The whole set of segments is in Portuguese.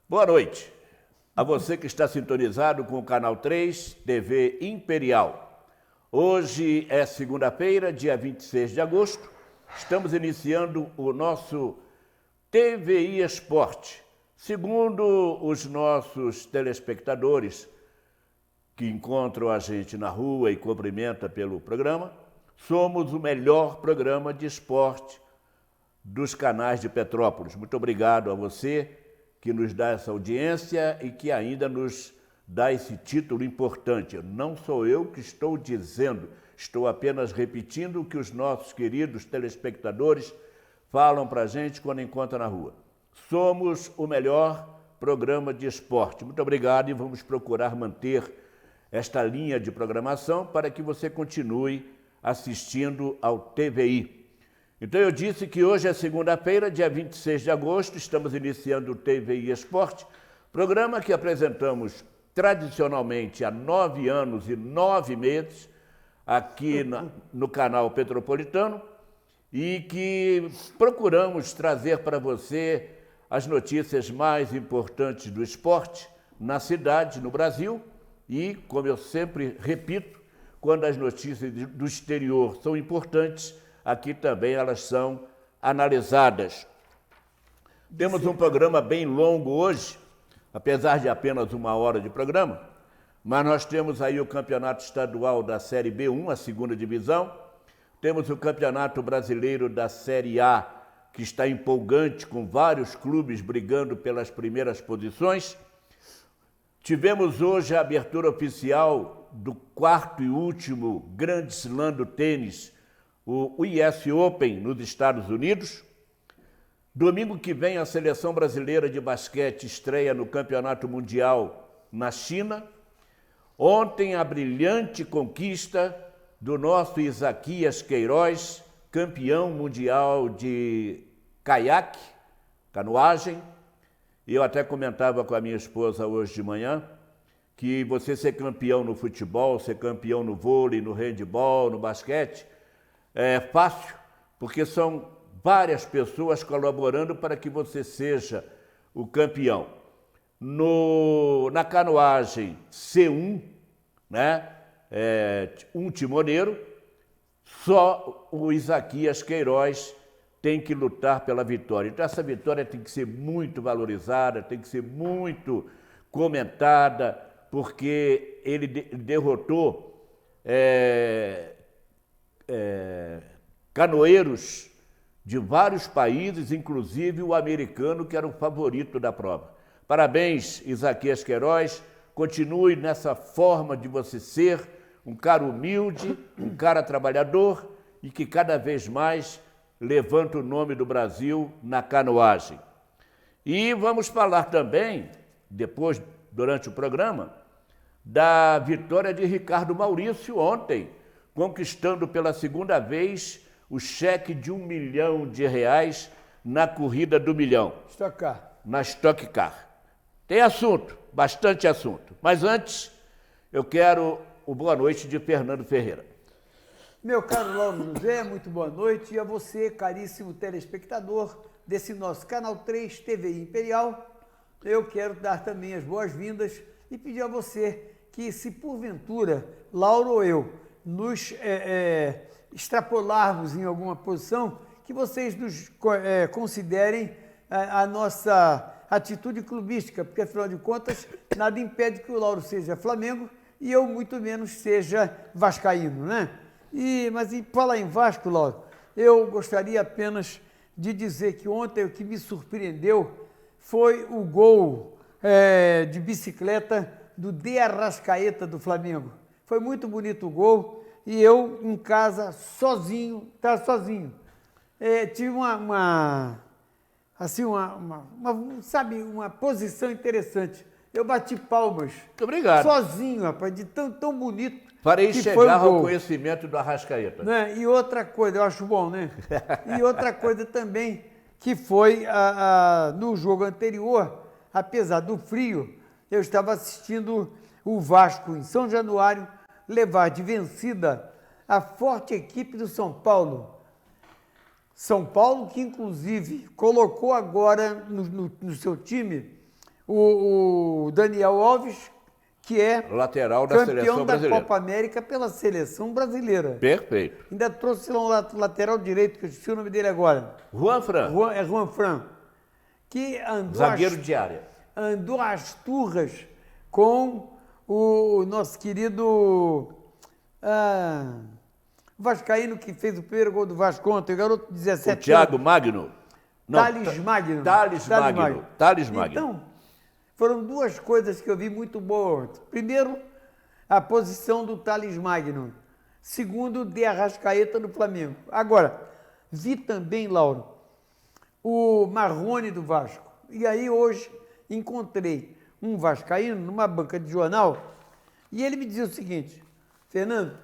Boa noite a você que está sintonizado com o Canal 3, TV Imperial. Hoje é segunda-feira, dia 26 de agosto. Estamos iniciando o nosso TVI Esporte. Segundo os nossos telespectadores que encontram a gente na rua e cumprimentam pelo programa, somos o melhor programa de esporte dos canais de Petrópolis. Muito obrigado a você que nos dá essa audiência e que ainda nos dá esse título importante. Não sou eu que estou dizendo, estou apenas repetindo o que os nossos queridos telespectadores falam para a gente quando encontram na rua. Somos o melhor programa de esporte. Muito obrigado e vamos procurar manter esta linha de programação para que você continue assistindo ao TVI. Então eu disse que hoje é segunda-feira, dia 26 de agosto, estamos iniciando o TVI Esporte, programa que apresentamos tradicionalmente há 9 anos e 9 meses aqui no canal Petropolitano e que procuramos trazer para você as notícias mais importantes do esporte na cidade, no Brasil e, como eu sempre repito, quando as notícias do exterior são importantes, aqui também elas são analisadas. Temos um programa bem longo hoje, apesar de apenas 1 hora de programa, mas nós temos aí o Campeonato Estadual da Série B1, a segunda divisão, temos o Campeonato Brasileiro da Série A, que está empolgante, com vários clubes brigando pelas primeiras posições. Tivemos hoje a abertura oficial do 4º e último Grande Slam do tênis, o US Open nos Estados Unidos. Domingo que vem a Seleção Brasileira de Basquete estreia no Campeonato Mundial na China. Ontem a brilhante conquista do nosso Isaquias Queiroz, campeão mundial de caiaque, canoagem. Eu até comentava com a minha esposa hoje de manhã que você ser campeão no futebol, ser campeão no vôlei, no handebol, no basquete, é fácil, porque são várias pessoas colaborando para que você seja o campeão. Na canoagem C1, né, um timoneiro, só o Isaquias Queiroz tem que lutar pela vitória. Então essa vitória tem que ser muito valorizada, tem que ser muito comentada, porque ele derrotou canoeiros de vários países, inclusive o americano, que era o favorito da prova. Parabéns, Isaquias Queiroz, continue nessa forma de você ser um cara humilde, um cara trabalhador e que cada vez mais levanta o nome do Brasil na canoagem. E vamos falar também, depois, durante o programa, da vitória de Ricardo Maurício ontem, conquistando pela segunda vez o cheque de R$1 milhão na corrida do milhão. Stock Car. Na Stock Car. Tem assunto, bastante assunto. Mas antes, eu quero o boa noite de Fernando Ferreira. Meu caro Lauro José, muito boa noite. E a você, caríssimo telespectador desse nosso Canal 3 TVI Imperial, eu quero dar também as boas-vindas e pedir a você que, se porventura, Lauro ou eu, nos extrapolarmos em alguma posição, que vocês nos considerem a nossa atitude clubística, porque, afinal de contas, nada impede que o Lauro seja Flamengo e eu, muito menos, seja vascaíno, né? Mas em falar em Vasco, Lauro, eu gostaria apenas de dizer que ontem o que me surpreendeu foi o gol de bicicleta do De Arrascaeta do Flamengo. Foi muito bonito o gol e eu em casa sozinho, tive uma posição interessante. Eu bati palmas. Muito obrigado. Sozinho, rapaz, de tão bonito. Farei que chegar foi o ao gol. conhecimento do Arrascaeta. Né? E outra coisa, eu acho bom, né? E outra coisa também, que foi no jogo anterior, apesar do frio, eu estava assistindo o Vasco em São Januário levar de vencida a forte equipe do São Paulo. São Paulo que, inclusive, colocou agora no seu time o Daniel Alves, que é lateral da seleção campeão da brasileira. Copa América pela seleção brasileira. Perfeito. Ainda trouxe lá um lateral direito, que eu esqueci o nome dele agora. Juan Fran, Juan Fran, que zagueiro de área. andou às turras com o nosso querido vascaíno, que fez o primeiro gol do Vasco ontem, o garoto de 17 anos. O Thiago Magno. Não, Thales Magno. Thales Magno. Então, foram duas coisas que eu vi muito boas. Primeiro, a posição do Thales Magno. Segundo, de Arrascaeta no Flamengo. Agora, vi também, Lauro, o Marrone do Vasco. E aí hoje encontrei um vascaíno numa banca de jornal e ele me dizia o seguinte: Fernando,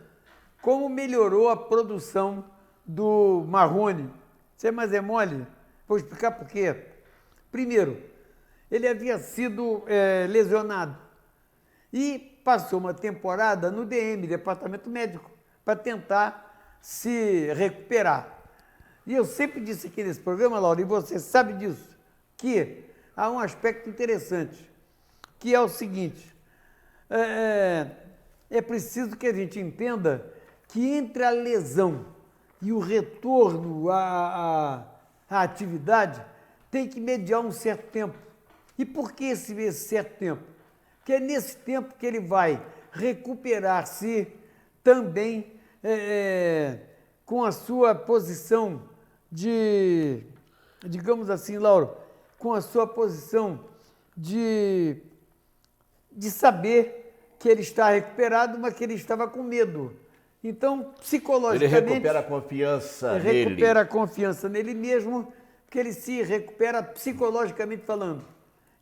como melhorou a produção do Marrone? Você mais é mole? Vou explicar por quê. Primeiro, ele havia sido lesionado e passou uma temporada no DM, Departamento Médico, para tentar se recuperar. E eu sempre disse aqui nesse programa, Laura, e você sabe disso, que há um aspecto interessante, que é o seguinte: é preciso que a gente entenda que entre a lesão e o retorno à atividade tem que mediar um certo tempo. E por que esse certo tempo? Porque é nesse tempo que ele vai recuperar-se também com a sua posição de, digamos assim, Lauro, com a sua posição de saber que ele está recuperado, mas que ele estava com medo. Então, psicologicamente... Ele recupera a confiança nele. Recupera a confiança nele mesmo, porque ele se recupera psicologicamente falando.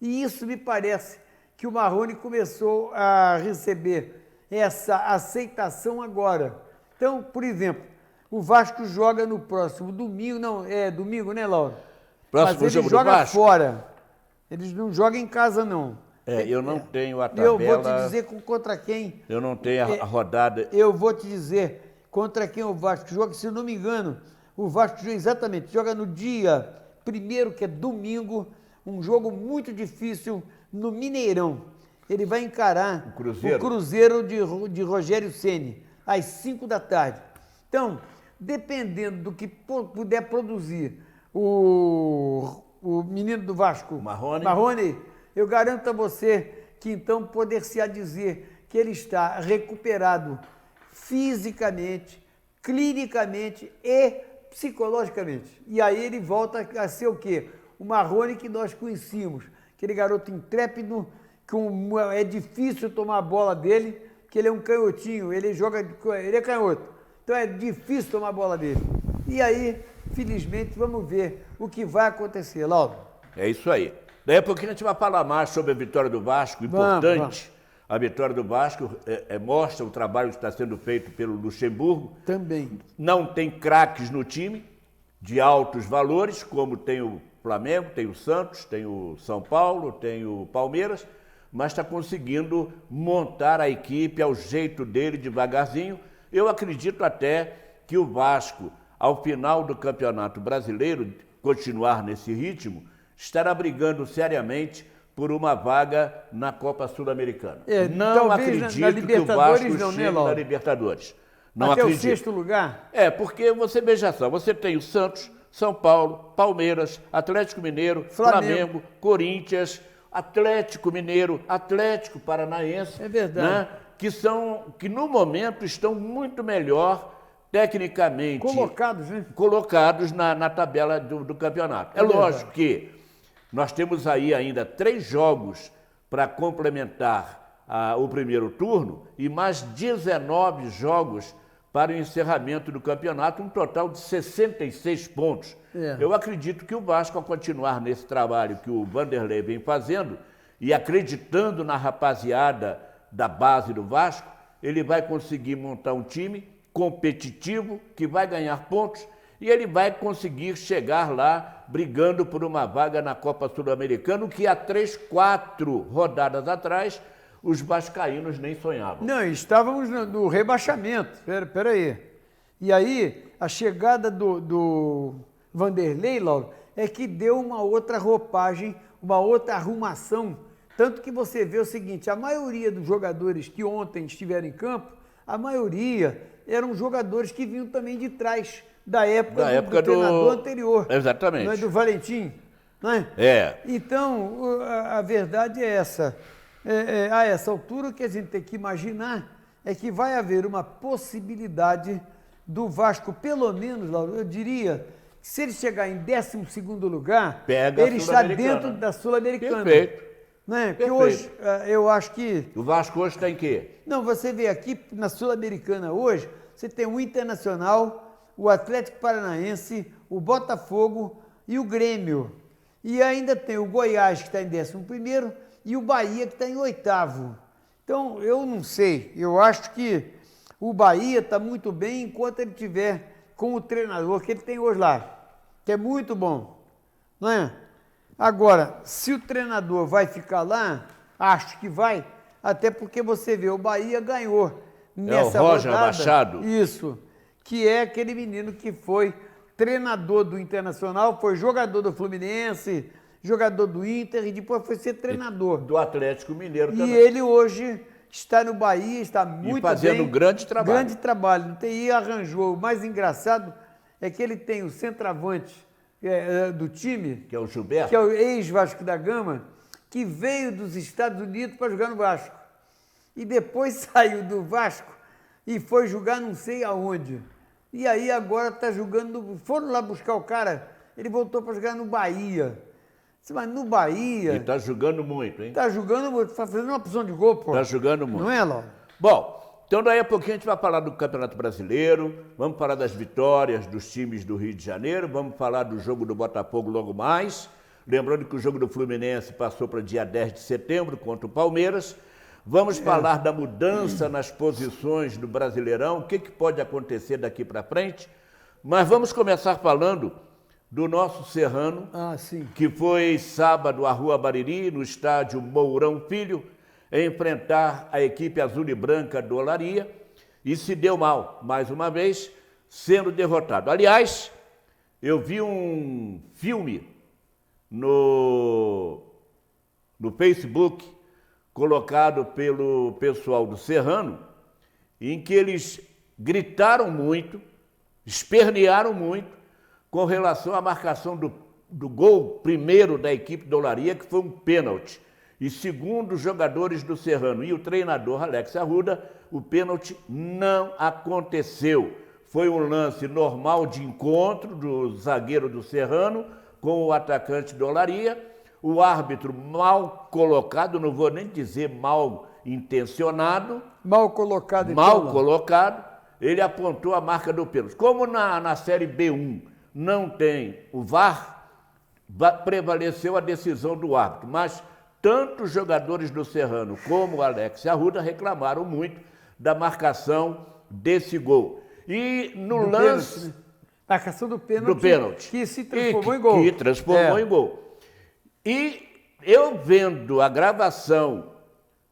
E isso me parece que o Marrone começou a receber essa aceitação agora. Então, por exemplo, o Vasco joga no próximo domingo, não, é domingo, né, Laura? Próximo jogo do Vasco? Mas ele joga fora. Eles não jogam em casa, não. Eu não tenho a tabela... Eu vou te dizer contra quem... Eu não tenho a rodada... Eu vou te dizer contra quem o Vasco joga. Se eu não me engano, o Vasco joga exatamente, joga no dia 1º, que é domingo, um jogo muito difícil no Mineirão. Ele vai encarar o Cruzeiro de Rogério Ceni, às 5 da tarde. Então, dependendo do que puder produzir o menino do Vasco, Marrone, eu garanto a você que então poder-se-á dizer que ele está recuperado fisicamente, clinicamente e psicologicamente. E aí ele volta a ser o quê? O Marrone que nós conhecíamos, aquele garoto intrépido, é difícil tomar a bola dele, que ele é um canhotinho, ele é canhoto, então é difícil tomar a bola dele. E aí, felizmente, vamos ver o que vai acontecer, Lauro. É isso aí. Daí a pouquinho a gente vai falar mais sobre a vitória do Vasco, importante. A vitória do Vasco mostra o trabalho que está sendo feito pelo Luxemburgo. Também. Não tem craques no time de altos valores, como tem o Flamengo, tem o Santos, tem o São Paulo, tem o Palmeiras, mas está conseguindo montar a equipe ao jeito dele, devagarzinho. Eu acredito até que o Vasco, ao final do Campeonato Brasileiro, continuar nesse ritmo, estará brigando seriamente por uma vaga na Copa Sul-Americana. Não acredito que o Vasco chegue na Libertadores. Não até acredito. O 6º lugar? Porque você veja só, você tem o Santos, São Paulo, Palmeiras, Atlético Mineiro, Flamengo, Corinthians, Atlético Mineiro, Atlético Paranaense. É verdade. Né? Que no momento estão muito melhor tecnicamente colocados na tabela do campeonato. É lógico que nós temos aí ainda 3 jogos para complementar o primeiro turno e mais 19 jogos para o encerramento do campeonato, um total de 66 pontos. Eu acredito que o Vasco, ao continuar nesse trabalho que o Vanderlei vem fazendo e acreditando na rapaziada da base do Vasco, ele vai conseguir montar um time competitivo, que vai ganhar pontos, e ele vai conseguir chegar lá brigando por uma vaga na Copa Sul-Americana, que há 3, 4 rodadas atrás os vascaínos nem sonhavam. Não, estávamos no rebaixamento, peraí. E aí, a chegada do Vanderlei, Lauro, é que deu uma outra roupagem, uma outra arrumação Tanto que você vê o seguinte, a maioria dos jogadores que ontem estiveram em campo, a maioria eram jogadores que vinham também de trás, da época do treinador anterior. Exatamente. Não é do Valentim, não é? É. Então, a verdade é essa. A essa altura, o que a gente tem que imaginar é que vai haver uma possibilidade do Vasco, pelo menos, Lauro, eu diria, que se ele chegar em 12º lugar, ele está dentro da Sul-Americana. Perfeito. Não é? Porque hoje, eu acho que... O Vasco hoje está em quê? Não, você vê aqui na Sul-Americana hoje, você tem o Internacional, o Atlético Paranaense, o Botafogo e o Grêmio. E ainda tem o Goiás, que está em 11º, e o Bahia, que está em 8º. Então, eu não sei, eu acho que o Bahia está muito bem enquanto ele tiver com o treinador que ele tem hoje lá, que é muito bom, não é? Agora, se o treinador vai ficar lá, acho que vai, até porque você vê, o Bahia ganhou nessa o Roger rodada. Machado. Isso, que é aquele menino que foi treinador do Internacional, foi jogador do Fluminense, jogador do Inter e depois foi ser treinador. Do Atlético Mineiro também. E ele hoje está no Bahia, está muito bem. E fazendo um grande trabalho. Grande trabalho. E arranjou. O mais engraçado é que ele tem o centroavante do time, que é o Gilberto, que é o ex-Vasco da Gama, que veio dos Estados Unidos para jogar no Vasco. E depois saiu do Vasco e foi jogar não sei aonde. E aí agora está jogando... Foram lá buscar o cara, ele voltou para jogar no Bahia. Mas no Bahia... Ele está jogando muito, hein? Está jogando muito, está fazendo uma opção de gol, pô. Está jogando muito. Não é, Lauro? Bom, então daí a pouquinho a gente vai falar do Campeonato Brasileiro, vamos falar das vitórias dos times do Rio de Janeiro, vamos falar do jogo do Botafogo logo mais. Lembrando que o jogo do Fluminense passou para dia 10 de setembro contra o Palmeiras. Vamos falar da mudança nas posições do Brasileirão, o que pode acontecer daqui para frente. Mas vamos começar falando do nosso Serrano, que foi sábado à Rua Bariri, no estádio Mourão Filho, enfrentar a equipe azul e branca do Olaria e se deu mal, mais uma vez, sendo derrotado. Aliás, eu vi um filme no Facebook, colocado pelo pessoal do Serrano, em que eles gritaram muito, espernearam muito, com relação à marcação do gol primeiro da equipe do Olaria, que foi um pênalti. E segundo os jogadores do Serrano e o treinador Alex Arruda, o pênalti não aconteceu. Foi um lance normal de encontro do zagueiro do Serrano com o atacante do Olaria. O árbitro mal colocado, não vou nem dizer mal intencionado. Mal colocado. Mal colocado, ele apontou a marca do pênalti. Como na Série B1 não tem o VAR, prevaleceu a decisão do árbitro, mas tanto os jogadores do Serrano como o Alex Arruda reclamaram muito da marcação desse gol. E no lance... Pênalti, né? Marcação do pênalti. Que se transformou em gol. Que transformou em gol. E eu vendo a gravação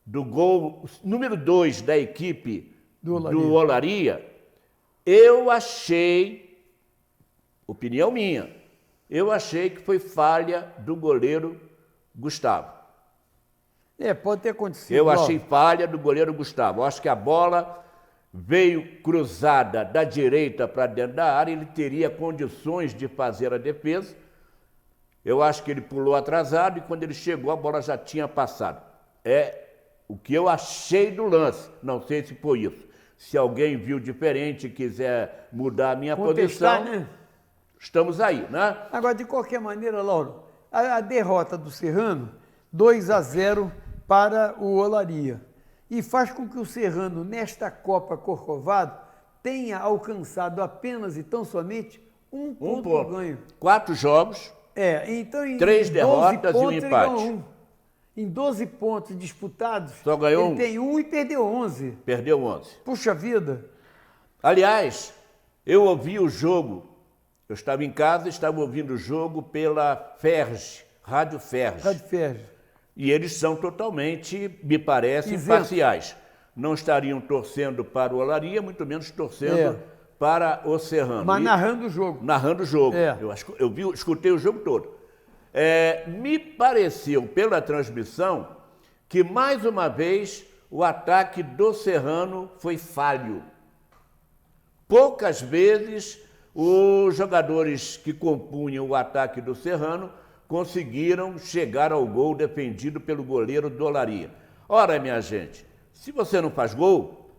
do gol número 2 da equipe do Olaria, eu achei, opinião minha, eu achei que foi falha do goleiro Gustavo. Pode ter acontecido. Eu achei falha do goleiro Gustavo. Eu acho que a bola veio cruzada da direita para dentro da área, ele teria condições de fazer a defesa. Eu acho que ele pulou atrasado e quando ele chegou a bola já tinha passado. É o que eu achei do lance. Não sei se foi isso. Se alguém viu diferente e quiser mudar a minha posição, né? Estamos aí, né? Agora, de qualquer maneira, Lauro, a derrota do Serrano, 2-0 para o Olaria. E faz com que o Serrano, nesta Copa Corcovado, tenha alcançado apenas e tão somente um ponto ganho. 4 jogos, então 3 derrotas e um empate. Em 12 pontos disputados, só ganhou ele tem 1 e perdeu 11. Perdeu 11. Puxa vida. Aliás, eu ouvi o jogo, eu estava em casa, estava ouvindo o jogo pela FERJ, Rádio FERJ. Rádio FERJ. E eles são totalmente, me parece, imparciais. Não estariam torcendo para o Olaria, muito menos torcendo para o Serrano. Mas narrando o jogo. Narrando o jogo. Eu escutei o jogo todo. Me pareceu, pela transmissão, que mais uma vez o ataque do Serrano foi falho. Poucas vezes os jogadores que compunham o ataque do Serrano conseguiram chegar ao gol defendido pelo goleiro Dolaria. Ora, minha gente, se você não faz gol,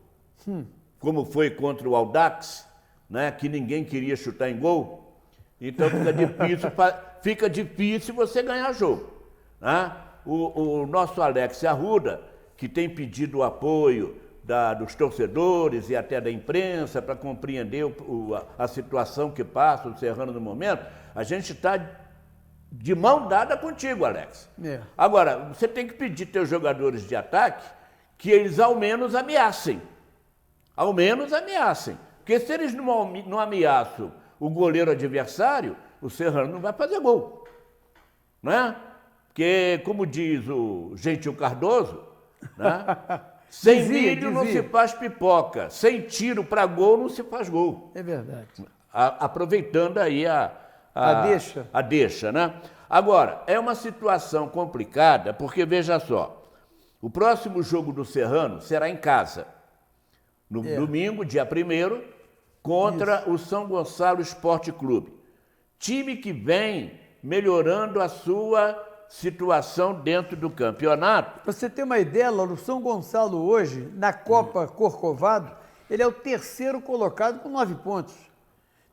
como foi contra o Audax, né, que ninguém queria chutar em gol, então fica difícil você ganhar jogo. Né? O nosso Alex Arruda, que tem pedido o apoio dos torcedores e até da imprensa para compreender a situação que passa o Serrano no momento, a gente está de mão dada contigo, Alex. Agora, você tem que pedir teus jogadores de ataque que eles ao menos ameacem. Ao menos ameacem. Porque se eles não ameaçam o goleiro adversário, o Serrano não vai fazer gol. Né? Porque, como diz o Gentil Cardoso, né? Sem milho não se faz pipoca, sem tiro para gol não se faz gol. É verdade. Aproveitando aí a deixa, né? Agora, é uma situação complicada, porque veja só, o próximo jogo do Serrano será em casa, no domingo, dia 1º, contra o São Gonçalo Esporte Clube. Time que vem melhorando a sua situação dentro do campeonato. Para você ter uma ideia, Lauro, o São Gonçalo hoje, na Copa Corcovado, ele é o terceiro colocado com 9 pontos.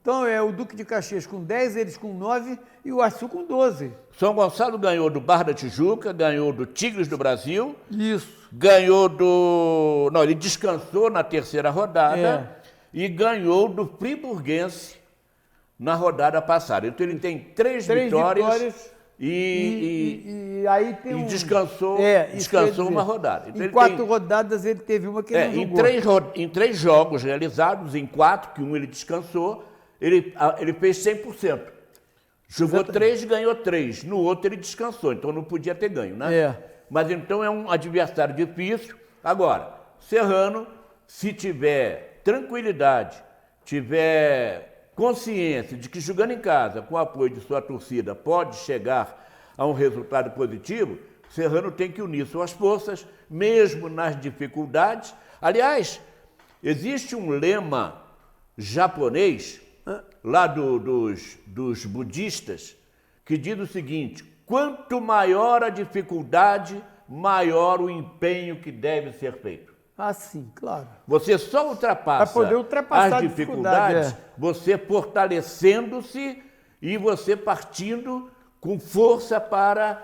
Então é o Duque de Caxias com 10, eles com 9 e o Açu com 12. São Gonçalo ganhou do Barra da Tijuca, ganhou do Tigres do Brasil. Isso. Ganhou do... Não, ele descansou na terceira rodada e ganhou do Friburguense na rodada passada. Então ele tem 3 vitórias. E aí tem descansou uma rodada. Então em 4 rodadas ele teve uma que ele não jogou. Em 3 jogos realizados, em 4, que um ele descansou, ele fez 100%. Jogou 3, ganhou 3. No outro ele descansou, então não podia ter ganho, né? Mas então é um adversário difícil. Agora, Serrano, se tiver tranquilidade, tiver consciência de que jogando em casa, com o apoio de sua torcida, pode chegar a um resultado positivo, Serrano tem que unir suas forças, mesmo nas dificuldades. Aliás, existe um lema japonês, lá dos budistas, que diz o seguinte: quanto maior a dificuldade, maior o empenho que deve ser feito. Ah, sim, claro. Você só ultrapassa as dificuldades, você fortalecendo-se e você partindo com força para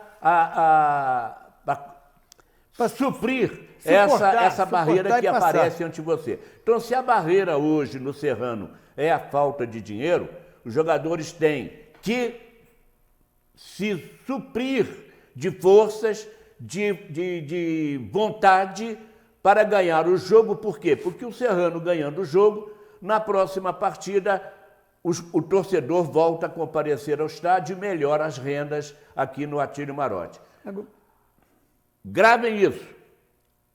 suprir essa barreira que aparece ante você. Então, se a barreira hoje no Serrano é a falta de dinheiro, os jogadores têm que se suprir de forças, de vontade para ganhar o jogo. Por quê? Porque o Serrano ganhando o jogo, na próxima partida, o torcedor volta a comparecer ao estádio e melhora as rendas aqui no Atílio Marotti. Gravem isso.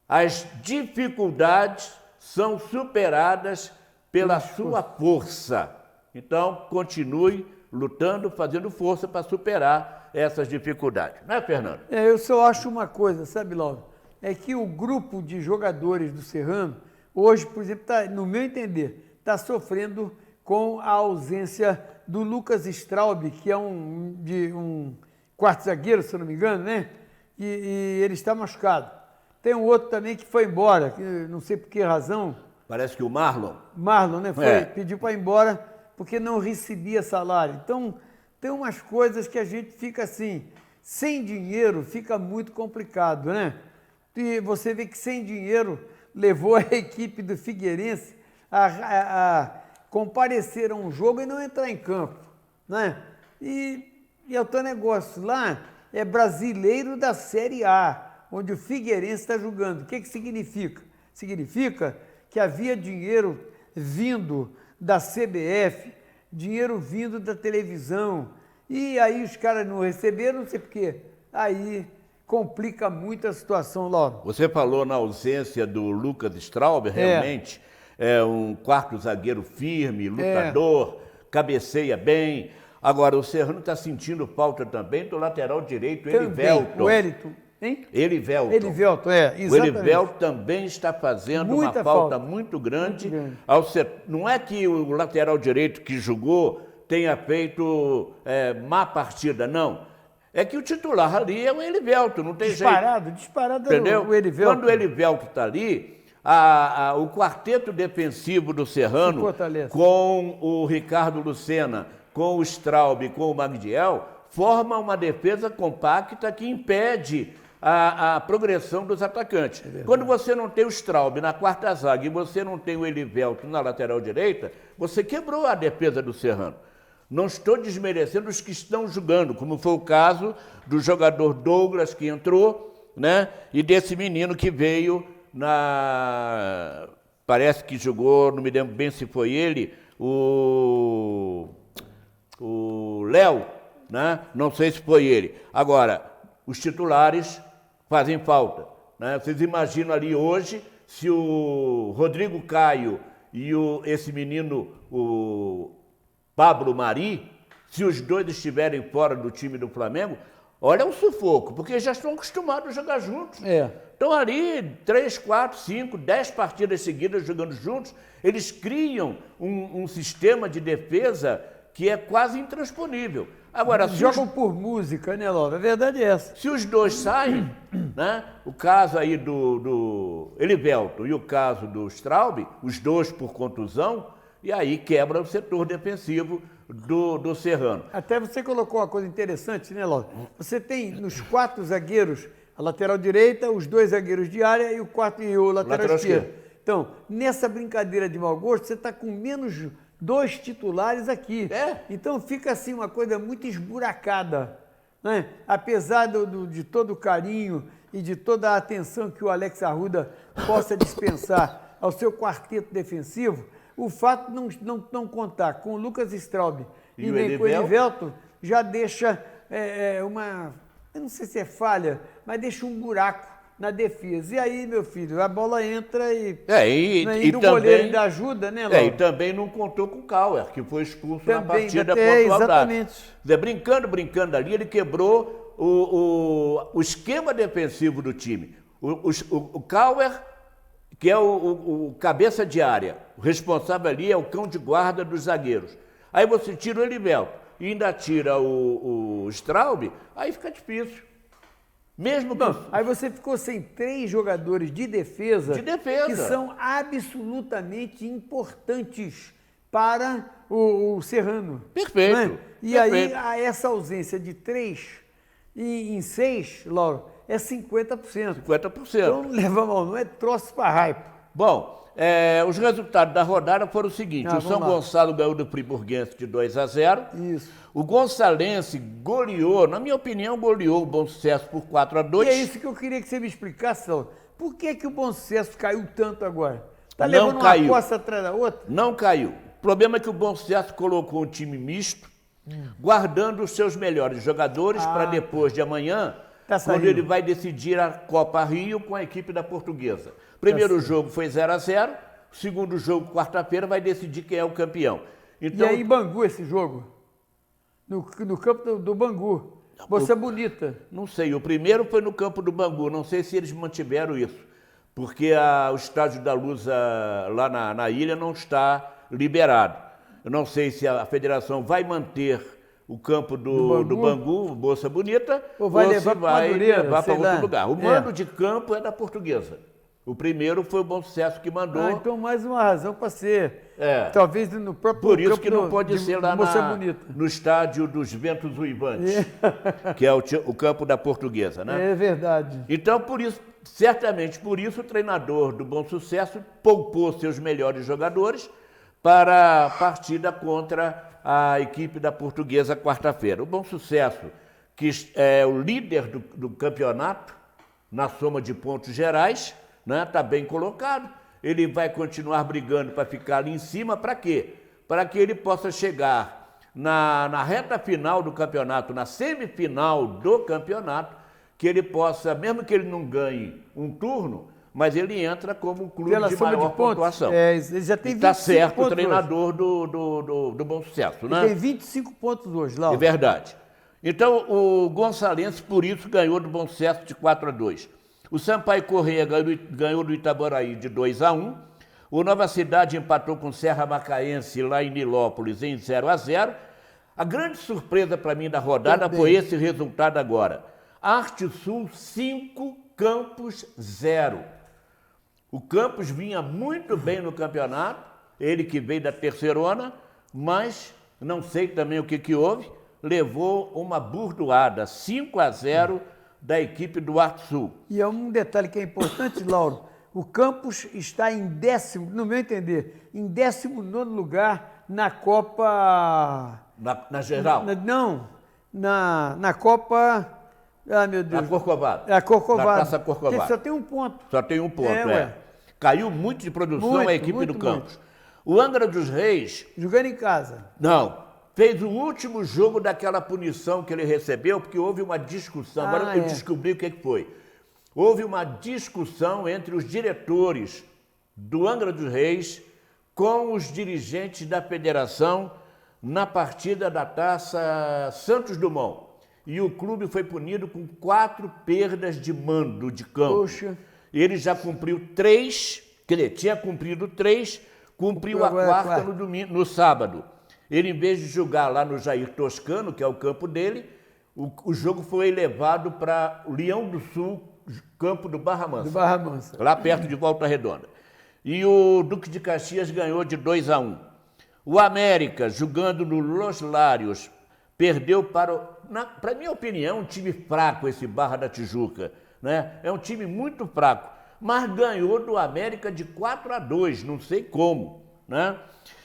As dificuldades são superadas pela sua força. Então, continue lutando, fazendo força para superar essas dificuldades. Não é, Fernando? Eu só acho uma coisa, sabe, Lauro? É que o grupo de jogadores do Serrano, hoje, por exemplo, no meu entender, está sofrendo com a ausência do Lucas Straub, que é um quarto zagueiro, se eu não me engano, né? E ele está machucado. Tem um outro também que foi embora, que não sei por que razão. Parece que o Marlon. Marlon, né? Pediu para ir embora porque não recebia salário. Então, tem umas coisas que a gente fica assim, sem dinheiro fica muito complicado, né? E você vê que sem dinheiro levou a equipe do Figueirense a comparecer a um jogo e não entrar em campo, né? E é o teu negócio lá é brasileiro da Série A, onde o Figueirense está jogando. O que significa? Significa que havia dinheiro vindo da CBF, dinheiro vindo da televisão, e aí os caras não receberam, não sei por quê. Aí complica muito a situação, Lauro. Você falou na ausência do Lucas Straub, realmente é um quarto zagueiro firme, lutador, cabeceia bem. Agora, o Serrano está sentindo falta também do lateral direito, Elivelton. O Wellington. Hein? Elivelton. Elivelton, O exatamente. Elivelton também está fazendo Muita uma falta falta. muito grande. Muito grande. Não é que o lateral direito que jogou tenha feito má partida, não. É que o titular ali é o Elivelton, não tem jeito. Disparado Entendeu? o Elivelton. Quando o Elivelton está ali, o quarteto defensivo do Serrano, com o Ricardo Lucena, com o Straub, com o Magdiel, forma uma defesa compacta que impede a progressão dos atacantes. Quando você não tem o Straub na quarta zaga e você não tem o Elivelton na lateral direita, você quebrou a defesa do Serrano. Não estou desmerecendo os que estão jogando, como foi o caso do jogador Douglas que entrou, né? E desse menino que veio parece que jogou, não me lembro bem se foi ele, o Léo, né? Não sei se foi ele. Agora, os titulares fazem falta, né? Vocês imaginam ali hoje, se o Rodrigo Caio e esse menino, o Pablo Mari, se os dois estiverem fora do time do Flamengo, olha o sufoco, porque já estão acostumados a jogar juntos. Estão ali 3, 4, 5, 10 partidas seguidas jogando juntos, eles criam um sistema de defesa que é quase intransponível. Agora, jogam por música, né, Laura? A verdade é essa. Se os dois saem, né? O caso aí do Elivelton e o caso do Straub, os dois por contusão, e aí quebra o setor defensivo do Serrano. Até você colocou uma coisa interessante, né, Laura? Você tem nos 4 zagueiros, a lateral direita, os 2 zagueiros de área e o lateral esquerdo. Então, nessa brincadeira de mau gosto, você está com menos 2 titulares aqui. Então fica assim uma coisa muito esburacada, né? Apesar de todo o carinho e de toda a atenção que o Alex Arruda possa dispensar ao seu quarteto defensivo, o fato de não contar com o Lucas Straub e nem com o Elivelton já deixa eu não sei se é falha, mas deixa um buraco na defesa. E aí, meu filho, a bola entra e o goleiro ainda ajuda, né, Laura? E também não contou com o Cauer, que foi expulso na partida contra o exatamente. Brincando ali, ele quebrou o esquema defensivo do time. O Cauer, que é o cabeça de área, o responsável ali é o cão de guarda dos zagueiros. Aí você tira o Elivelton e ainda tira o Straub, aí fica difícil. Mesmo que... Aí você ficou sem 3 jogadores de defesa que são absolutamente importantes para o Serrano. Perfeito. Né? E aí essa ausência de 3 em 6, Laura, é 50%. 50%. Então não leva mal, não é troço para raiva. Bom, os resultados da rodada foram os seguintes. O São Gonçalo ganhou do Friburguense de 2-0. Isso. O Gonçalense goleou, na minha opinião, goleou o Bom Sucesso por 4-2. E é isso que eu queria que você me explicasse, Laura. Por que o Bom Sucesso caiu tanto agora? Está levando uma costa atrás da outra? Não caiu. O problema é que o Bom Sucesso colocou um time misto, guardando os seus melhores jogadores para depois de amanhã, quando ele vai decidir a Copa Rio com a equipe da Portuguesa. Primeiro jogo foi 0-0, o segundo jogo, quarta-feira, vai decidir quem é o campeão. Então, e aí, Bangu, esse jogo? No campo do Bangu. Moça Bonita. Não sei, o primeiro foi no campo do Bangu, não sei se eles mantiveram isso, porque o Estádio da Luz lá na ilha não está liberado. Eu não sei se a federação vai manter o campo do Bangu, Moça Bonita, ou vai levar para outro lugar. O mando de campo é da Portuguesa. O primeiro foi o Bom Sucesso que mandou. Então mais uma razão para ser. Talvez no próprio Por isso campo que não pode ser lá no estádio dos Ventos Uivantes, que é o campo da Portuguesa, né? É verdade. Então, certamente por isso, o treinador do Bom Sucesso poupou seus melhores jogadores para a partida contra a equipe da Portuguesa quarta-feira. O Bom Sucesso, que é o líder do campeonato, na soma de pontos gerais, né, está bem colocado. Ele vai continuar brigando para ficar ali em cima, para quê? Para que ele possa chegar na reta final do campeonato, na semifinal do campeonato, que ele possa, mesmo que ele não ganhe um turno, mas ele entra como um clube de maior pontuação. Ele já tem 25 está certo pontos o treinador do Bom Sucesso, né? Ele tem 25 pontos hoje, Laura. É verdade. Então, o Gonçalense, por isso, ganhou do Bom Sucesso de 4-2. O Sampaio Corrêa ganhou do Itaboraí de 2-1. O Nova Cidade empatou com o Serra Macaense lá em Nilópolis em 0-0. A grande surpresa para mim da rodada foi esse resultado agora. Arte Sul 5, Campos 0. O Campos vinha muito bem no campeonato, ele que veio da terceirona, mas não sei também o que houve, levou uma burdoada, 5-0 da equipe do Arte Sul. E é um detalhe que é importante, Lauro, o Campos está em décimo, no meu entender, em 19º lugar na Copa... Na geral? Na Copa... Ah, meu Deus. Na Corcovado. A Corcovado. Na Taça Corcovado. Porque só tem um ponto. Só tem um ponto, Caiu muito de produção a equipe do Campos. Muito. O Angra dos Reis... Jogando em casa. Não. Fez o último jogo daquela punição que ele recebeu, porque houve uma discussão. Agora eu descobri o que foi. Houve uma discussão entre os diretores do Angra dos Reis com os dirigentes da federação na partida da Taça Santos Dumont. E o clube foi punido com 4 perdas de mando de campo. Poxa. Ele já cumpriu 3, quer dizer, tinha cumprido 3, cumpriu a quarta no domingo, no sábado. Ele, em vez de jogar lá no Jair Toscano, que é o campo dele, o jogo foi levado para o Leão do Sul, campo do Barra Mansa. Do Barra Mansa. Lá perto de Volta Redonda. E o Duque de Caxias ganhou de 2-1. O América, jogando no Los Lários, perdeu para minha opinião, um time fraco esse Barra da Tijuca. Né? É um time muito fraco, mas ganhou do América de 4-2, não sei como. Né?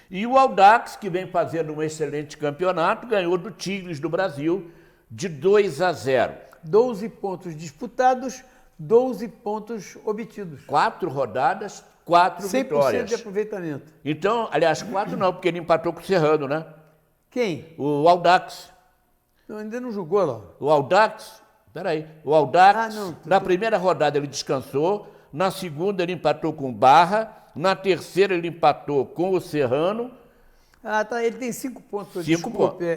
E o Audax, que vem fazendo um excelente campeonato, ganhou do Tigres do Brasil de 2-0. 12 pontos disputados, 12 pontos obtidos. 4 rodadas, 4 vitórias. 100% de aproveitamento. Então, aliás, 4 não, porque ele empatou com o Serrano, né? Quem? O Audax. Não, ainda não jogou, lá. O Audax, na primeira rodada ele descansou, na segunda ele empatou com o Barra, na terceira ele empatou com o Serrano. Ah, tá, ele tem 5 pontos. 5 pontos,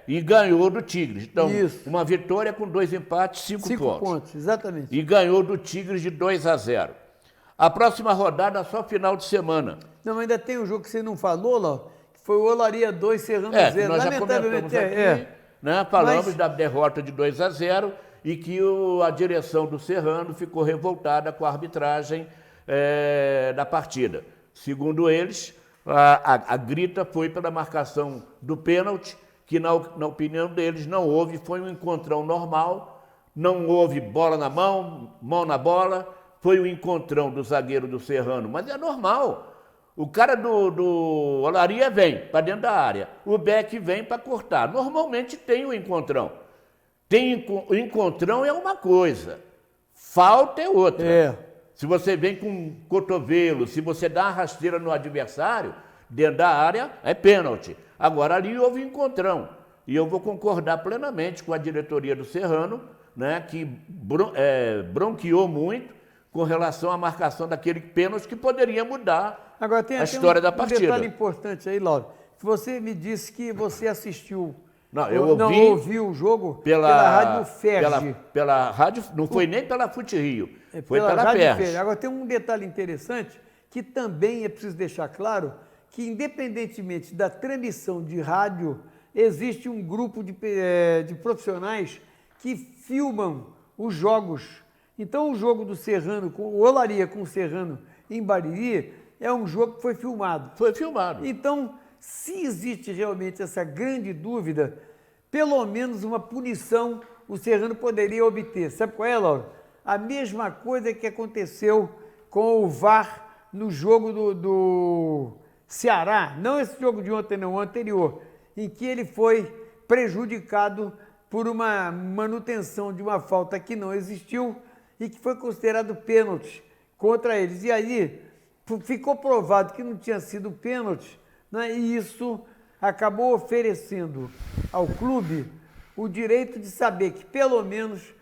e ganhou do Tigres. Então, isso. Uma vitória com 2 empates, 5 pontos. 5 pontos, exatamente. E ganhou do Tigres de 2-0. A próxima rodada só final de semana. Não, mas ainda tem um jogo que você não falou, lá, que foi o Olaria 2, Serrano 0. Nós já comentamos aqui, né, falamos da derrota de 2-0 e que a direção do Serrano ficou revoltada com a arbitragem da partida. Segundo eles, a grita foi pela marcação do pênalti, que na opinião deles não houve, foi um encontrão normal, não houve bola na mão, mão na bola, foi um encontrão do zagueiro do Serrano, mas é normal. O cara do Olaria vem para dentro da área, o Beck vem para cortar. Normalmente tem o encontrão. O encontrão é uma coisa, falta é outra. Se você vem com cotovelo, se você dá uma rasteira no adversário, dentro da área, é pênalti. Agora ali houve encontrão. E eu vou concordar plenamente com a diretoria do Serrano, né, que bronqueou muito com relação à marcação daquele pênalti que poderia mudar a história da partida. Um detalhe importante aí, Lauro. Você me disse que você assistiu... Não, eu ouvi o jogo pela Rádio Ferg. Pela rádio, não foi nem pela Fute Rio, foi pela Rádio Ferg. Agora tem um detalhe interessante que também é preciso deixar claro, que independentemente da transmissão de rádio, existe um grupo de profissionais que filmam os jogos. Então o jogo do Serrano, o Olaria com o Serrano em Bariri, é um jogo que foi filmado. Foi filmado. Então, se existe realmente essa grande dúvida, pelo menos uma punição o Serrano poderia obter. Sabe qual é, Lauro? A mesma coisa que aconteceu com o VAR no jogo do Ceará, não esse jogo de ontem, não, o anterior, em que ele foi prejudicado por uma manutenção de uma falta que não existiu e que foi considerado pênalti contra eles. E aí ficou provado que não tinha sido pênalti, né? E isso acabou oferecendo ao clube o direito de saber que, pelo menos,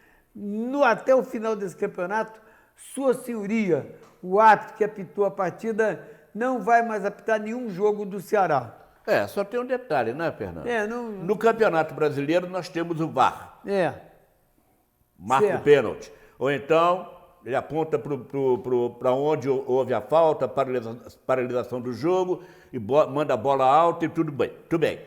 até o final desse campeonato, Sua Senhoria, o árbitro que apitou a partida, não vai mais apitar nenhum jogo do Ceará. Só tem um detalhe, né, Fernando? Não... No Campeonato Brasileiro nós temos o VAR. Marca o Certo. pênalti. Ou então, ele aponta para onde houve a falta, paralisação do jogo, e manda a bola alta e tudo bem. Tudo bem.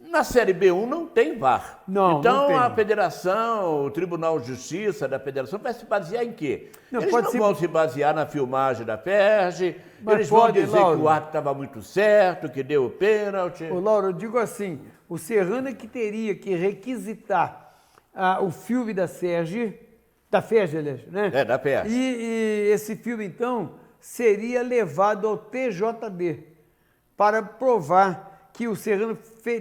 Na Série B1 não tem VAR. Não, então não tem. A federação, o Tribunal de Justiça da federação vai se basear em quê? Eles não vão se basear na filmagem da FERJ, eles vão dizer que o árbitro estava muito certo, que deu o pênalti. Ô, Lauro, eu digo assim, o Serrano é que teria que requisitar o filme da FERJ, aliás, né? Da FERJ. E esse filme, então, seria levado ao TJD para provar que o Serrano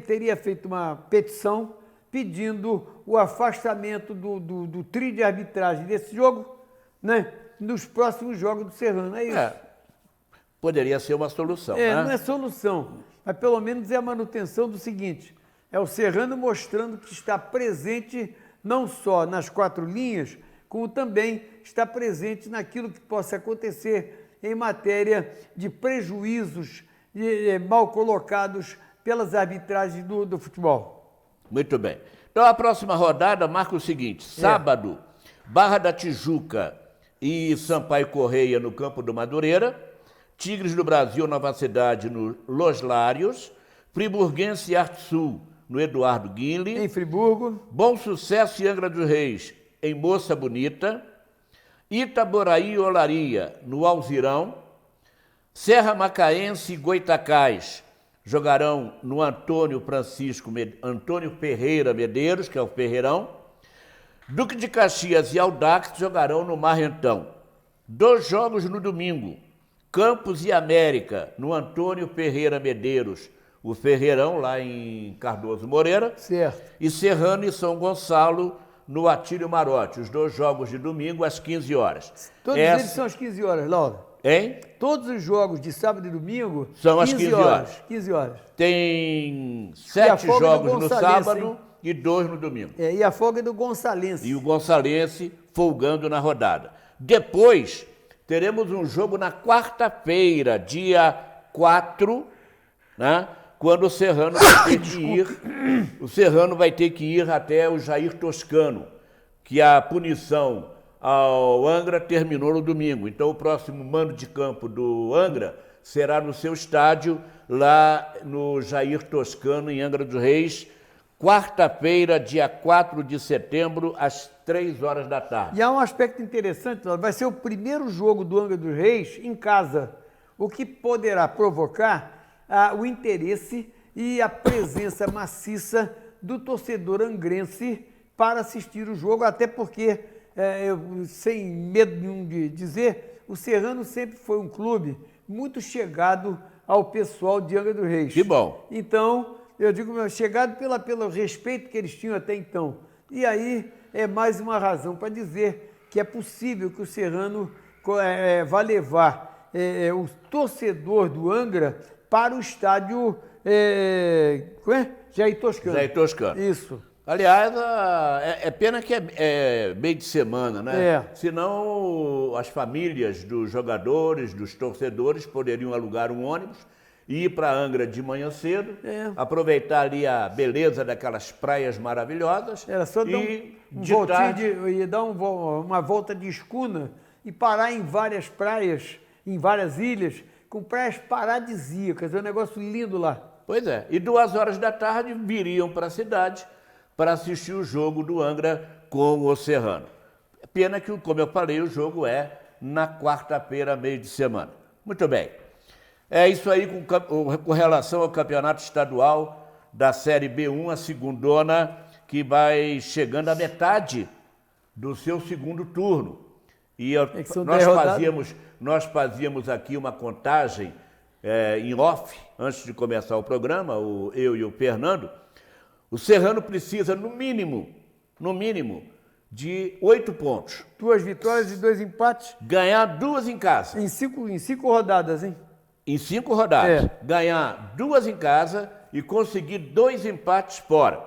teria feito uma petição pedindo o afastamento do trio de arbitragem desse jogo, né, nos próximos jogos do Serrano. É isso. Poderia ser uma solução, né? Não é solução, mas pelo menos é a manutenção do seguinte, é o Serrano mostrando que está presente não só nas 4 linhas, como também está presente naquilo que possa acontecer em matéria de prejuízos mal colocados pelas arbitragens do futebol. Muito bem. Então a próxima rodada marca o seguinte: sábado, Barra da Tijuca e Sampaio Correia no Campo do Madureira, Tigres do Brasil, Nova Cidade no Los Lários, Friburguense e Arte Sul no Eduardo Guinle, em Friburgo, Bom Sucesso e Angra dos Reis em Moça Bonita, Itaboraí e Olaria no Alzirão, Serra Macaense e Goitacás jogarão no Antônio Ferreira Medeiros, que é o Ferreirão. Duque de Caxias e Audax jogarão no Marrentão. 2 jogos no domingo, Campos e América, no Antônio Ferreira Medeiros, o Ferreirão, lá em Cardoso Moreira. Certo. E Serrano e São Gonçalo, no Atílio Marote. Os 2 jogos de domingo às 15 horas. Todos eles são às 15 horas, Laura. Hein? Todos os jogos de sábado e domingo são às 15 horas. 15 horas. Tem 7 jogos no sábado e 2 no domingo. E a folga é do Gonçalense. E o Gonçalense folgando na rodada. Depois, teremos um jogo na quarta-feira, dia 4, né? Quando o Serrano vai ter que ir até o Jair Toscano, que a punição ao Angra terminou no domingo. Então o próximo mando de campo do Angra será no seu estádio, lá no Jair Toscano, em Angra dos Reis, quarta-feira, dia 4 de setembro, às 3 horas da tarde. E há um aspecto interessante, vai ser o primeiro jogo do Angra dos Reis em casa, o que poderá provocar o interesse e a presença maciça do torcedor angrense para assistir o jogo, até porque, sem medo nenhum de dizer, o Serrano sempre foi um clube muito chegado ao pessoal de Angra dos Reis. Que bom. Então, eu digo chegado pelo respeito que eles tinham até então. E aí é mais uma razão para dizer que é possível que o Serrano vá levar o torcedor do Angra para o estádio Jair Toscano. Jair Toscano. Isso. Aliás, é pena que é meio de semana, né? É. Senão as famílias dos jogadores, dos torcedores, poderiam alugar um ônibus, ir para Angra de manhã cedo, aproveitar ali a beleza daquelas praias maravilhosas. Era só dar dar uma volta de escuna e parar em várias praias, em várias ilhas, com praias paradisíacas. É um negócio lindo lá. Pois é. E 2 horas da tarde viriam para a cidade para assistir o jogo do Angra com o Serrano. Pena que, como eu falei, o jogo é na quarta-feira, meio de semana. Muito bem. É isso aí com relação ao campeonato estadual da Série B1, a segundona, que vai chegando à metade do seu segundo turno. E nós fazíamos aqui uma contagem em off, antes de começar o programa, eu e o Fernando. O Serrano precisa, no mínimo, de 8 pontos. 2 vitórias e 2 empates. Ganhar 2 em casa. Em 5 rodadas, hein? Em 5 rodadas. Ganhar 2 em casa e conseguir 2 empates fora.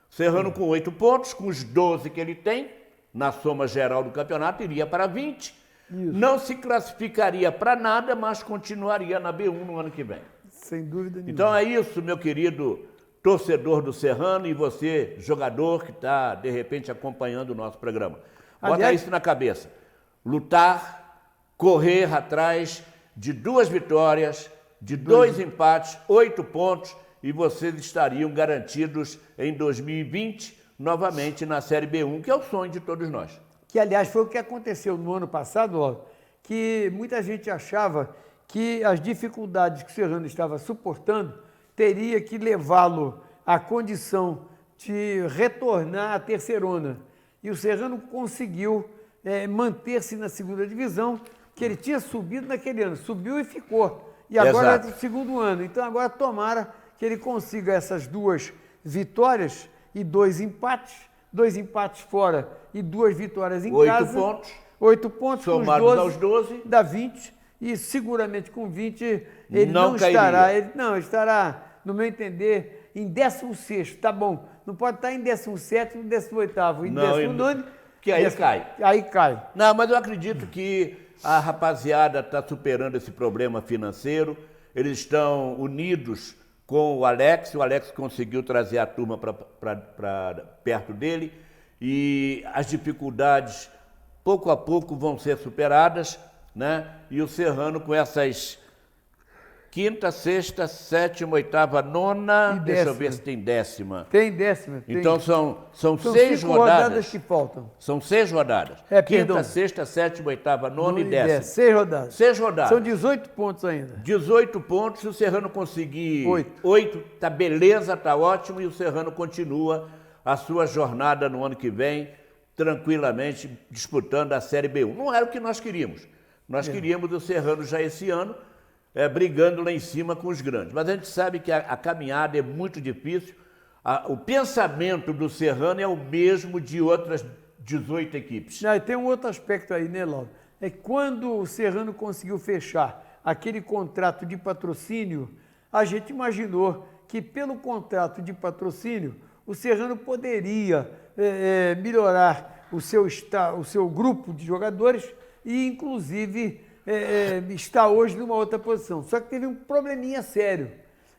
O Serrano com 8 pontos, com os 12 que ele tem, na soma geral do campeonato, iria para 20. Isso. Não se classificaria para nada, mas continuaria na B1 no ano que vem. Sem dúvida nenhuma. Então é isso, meu querido torcedor do Serrano e você, jogador que está, de repente, acompanhando o nosso programa. Bota Aliás, isso na cabeça. Lutar, correr atrás de 2 vitórias, de 2 empates, 8 pontos, e vocês estariam garantidos em 2020, novamente na Série B1, que é o sonho de todos nós. que aliás foi o que aconteceu no ano passado, ó, que muita gente achava que as dificuldades que o Serrano estava suportando teria que levá-lo à condição de retornar à terceirona. E o Serrano conseguiu manter-se na segunda divisão, que ele tinha subido naquele ano, subiu e ficou. E agora Exato. é o segundo ano. Então agora tomara que ele consiga essas 2 vitórias e 2 empates fora e 2 vitórias em 8 casa. pontos. 8 pontos, Somados com os aos 12. dá 20, e seguramente com 20 ele Não não cairia. estará, ele estará, no meu entender, em 16º, tá bom, não pode estar em 17º, 18º, em Não, 19º, que aí cai. Aí cai. Não, mas eu acredito que a rapaziada está superando esse problema financeiro, eles estão unidos com o Alex conseguiu trazer a turma para perto dele, e as dificuldades, pouco a pouco, vão ser superadas, né? E o Serrano com essas 5ª, 6ª, 7ª, 8ª, 9ª, E deixa eu 10ª. ver se tem 10ª. Tem 10ª. Tem. Então são São 6 5 rodadas. que faltam. São 6 rodadas. É, 5ª, perdão. 6ª, 7ª, 8ª, 9ª e 10ª. 6 rodadas. 6 rodadas. São 18 pontos ainda. 18 pontos, se o Serrano conseguir 8. 8, tá beleza, tá ótimo, e o Serrano continua a sua jornada no ano que vem, tranquilamente, disputando a Série B1. Não era o que nós queríamos. Nós queríamos o Serrano já esse ano, brigando lá em cima com os grandes. Mas a gente sabe que a caminhada é muito difícil. O pensamento do Serrano é o mesmo de outras 18 equipes. Não, e tem um outro aspecto aí, né, Lauro? É que quando o Serrano conseguiu fechar aquele contrato de patrocínio, a gente imaginou que pelo contrato de patrocínio, o Serrano poderia melhorar o seu grupo de jogadores e, inclusive, está hoje numa outra posição. Só que teve um probleminha sério.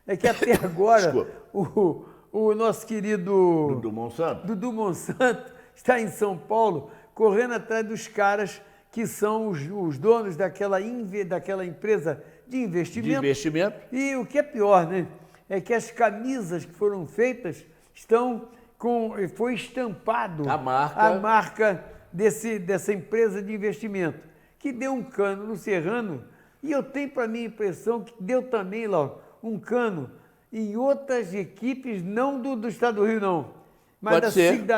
É que até agora o nosso querido Dudu Monsanto está em São Paulo correndo atrás dos caras que são os donos daquela empresa de investimento. E o que é pior, né? É que as camisas que foram feitas foi estampado a marca dessa empresa de investimento, que deu um cano no Serrano, e eu tenho para mim a impressão que deu também, Lauro, um cano em outras equipes, não do estado do Rio, não, mas